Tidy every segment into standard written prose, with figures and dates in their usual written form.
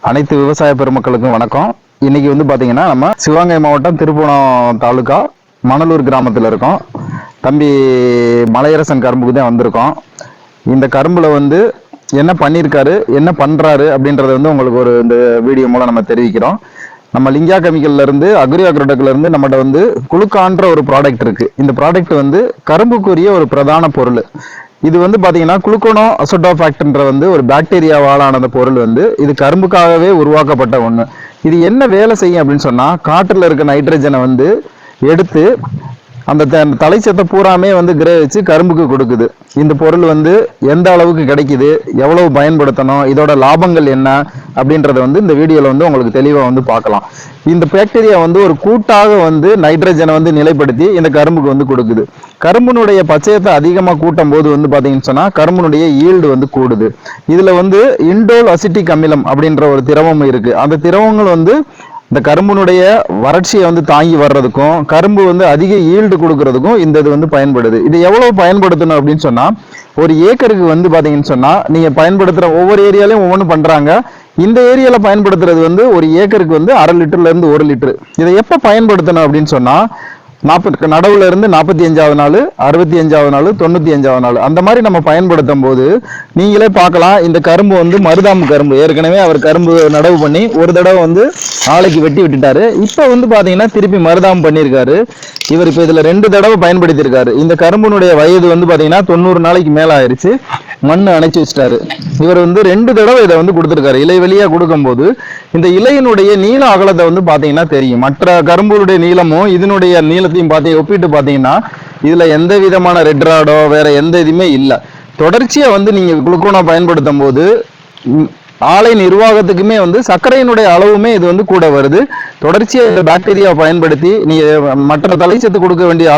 அனைத்து விவசாய பெருமக்களுக்கும் வணக்கம். இன்னைக்கு வந்து பாத்தீங்கன்னா நம்ம சிவகங்கை மாவட்டம் திருப்புவனம் தாலுகா மணலூர் கிராமத்தில் இருக்கோம். தம்பி மலையரசன் கரும்புக்கு தான் வந்திருக்கோம். இந்த கரும்புல வந்து என்ன பண்ணியிருக்காரு, என்ன பண்றாரு அப்படின்றத வந்து உங்களுக்கு இந்த வீடியோ மூலம் நம்ம தெரிவிக்கிறோம். நம்ம லிங்கா கெமிக்கல்ல இருந்து அக்ரி அக்ரோடெக்ல இருந்து நம்மகிட்ட வந்து குளுக்கான்ற ஒரு ப்ராடக்ட் இருக்கு. இந்த ப்ராடக்ட் வந்து கரும்புக்குரிய ஒரு பிரதான பொருள். இது வந்து பாத்தீங்கன்னா குளுக்கோனோ அசோடோஃபாக்ட்ன்ற வந்து ஒரு பாக்டீரியாவாலான அந்த பொருள் வந்து இது கரும்புக்காகவே உருவாக்கப்பட்ட ஒண்ணு. இது என்ன வேலை செய்யும் அப்படின்னு சொன்னா, காற்றுல இருக்க நைட்ரஜனை வந்து எடுத்து அந்த தலைச்சத்தை பூராமே வந்து கிரகிச்சு கரும்புக்கு கொடுக்குது. இந்த பொருள் வந்து எந்த அளவுக்கு கிடைக்குது, எவ்வளவு பயன்படுத்தணும், இதோட லாபங்கள் என்ன அப்படின்றத வந்து இந்த வீடியோல வந்து உங்களுக்கு தெளிவா வந்து பார்க்கலாம். இந்த பாக்டீரியா வந்து ஒரு கூட்டாக வந்து நைட்ரஜனை வந்து நிலைப்படுத்தி இந்த கரும்புக்கு வந்து கொடுக்குது. கரும்புனுடைய பச்சையத்தை அதிகமா கூட்டும் போது வந்து பாத்தீங்கன்னு சொன்னா கரும்புனுடைய ஈல்டு வந்து கூடுது. இதுல வந்து இண்டோல் அசிட்டிக் அமிலம் அப்படின்ற ஒரு திரவம் இருக்கு. அந்த திரவங்கள் வந்து இந்த கரும்புனுடைய வறட்சியை வந்து தாங்கி வர்றதுக்கும் கரும்பு வந்து அதிக ஈல்டு கொடுக்கறதுக்கும் இந்த இது வந்து பயன்படுது. இது எவ்வளவு பயன்படுத்தணும் அப்படின்னு சொன்னா, ஒரு ஏக்கருக்கு வந்து பாத்தீங்கன்னு சொன்னா நீங்க பயன்படுத்துற ஒவ்வொரு ஏரியாலையும் ஒவ்வொன்று பண்றாங்க. இந்த ஏரியால பயன்படுத்துறது வந்து ஒரு ஏக்கருக்கு வந்து 1/2 லிட்டர்ல இருந்து 1 லிட்டர். இதை எப்ப பயன்படுத்தணும் அப்படின்னு சொன்னா, நடவுல இருந்து 45வது நாள், 65வது நாள், 95வது நாள் அந்த மாதிரி நம்ம பயன்படுத்தும் போது நீங்களே பார்க்கலாம். இந்த கரும்பு வந்து மருதாம்பு கரும்பு. ஏற்கனவே அவர் கரும்பு நடவு பண்ணி ஒரு தடவை வந்து ஆலைக்கு வெட்டி விட்டுட்டாரு. இப்ப வந்து பாத்தீங்கன்னா திருப்பி மருதாம்பு பண்ணியிருக்காரு. இவர் இப்ப இதுல 2 தடவை பயன்படுத்தியிருக்காரு. இந்த கரும்புனுடைய வயது வந்து பாத்தீங்கன்னா 90 நாளைக்கு மேல ஆயிருச்சு. மண்ணு அணைச்சு வச்சிட்டாரு. இவர் வந்து 2 தடவை இதை வந்து கொடுத்திருக்காரு. இலை வெளியா கொடுக்கும் போது இந்த இலையினுடைய நீள அகலத்தை வந்து பாத்தீங்கன்னா தெரியும். மற்ற கரும்புடைய நீளமும் இதனுடைய நீளத்தையும் ஒப்பிட்டு பாத்தீங்கன்னா இதுல எந்த விதமான ரெட் ராடோ வேற எந்த இதுவுமே இல்லை. தொடர்ச்சியா வந்து நீங்க குளுக்கோனா பயன்படுத்தும் போது ஆலை நிர்வாகத்துக்குமே வந்து சர்க்கரையினுடைய அளவுமே இது வந்து கூட வருது. தொடர்ச்சியா இந்த பாக்டீரியா பயன்படுத்தி நீங்க மற்ற தலைச்சத்து கொடுக்க வேண்டிய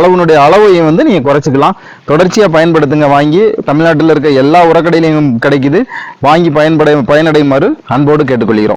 அளவையும் வந்து நீங்க குறைச்சிக்கலாம். தொடர்ச்சியா பயன்படுத்துங்க. வாங்கி தமிழ்நாட்டில் இருக்க எல்லா உரக்கடையிலையும் கிடைக்குது. வாங்கி பயனடையுமாறு அன்போடு கேட்டுக்கொள்கிறோம்.